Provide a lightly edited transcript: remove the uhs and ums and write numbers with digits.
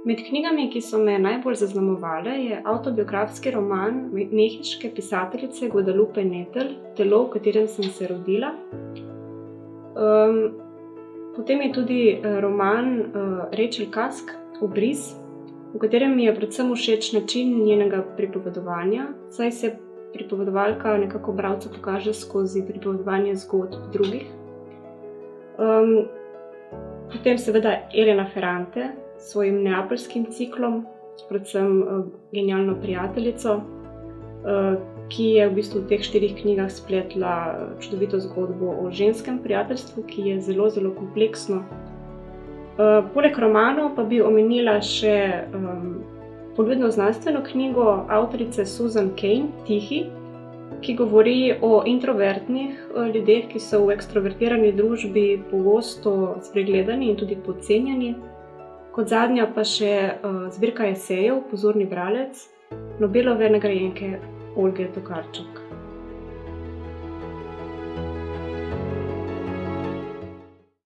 Med knjigami, ki so me najbolj zaznamovale, je avtobiografski roman mehiške pisateljice Guadalupe Nettel Telo, v katerem sem se rodila. Potem je tudi roman Rachel Cusk Ugriz, v katerem mi je predvsem všeč način njenega pripovedovanja, saj se pripovedovalka nekako bralcu pokaže skozi pripovedovanje zgodb drugih. Potem seveda Elena Ferrante s svojim neapeljskim ciklom, predvsem Genialno prijateljico, ki je v bistvu v teh 4 knjigah spletla čudovito zgodbo o ženskem prijateljstvu, ki je zelo, zelo kompleksno. Poleg romanov pa bi omenila še poljudno znanstveno knjigo avtorice Susan Cain, Tihi, ki govori o introvertnih ljudeh, ki so v ekstrovertirani družbi pogosto spregledani in tudi podcenjeni. Kot zadnja pa še zbirka esejev Pozorni bralec Nobelove nagrajenke Olge Tokarczuk.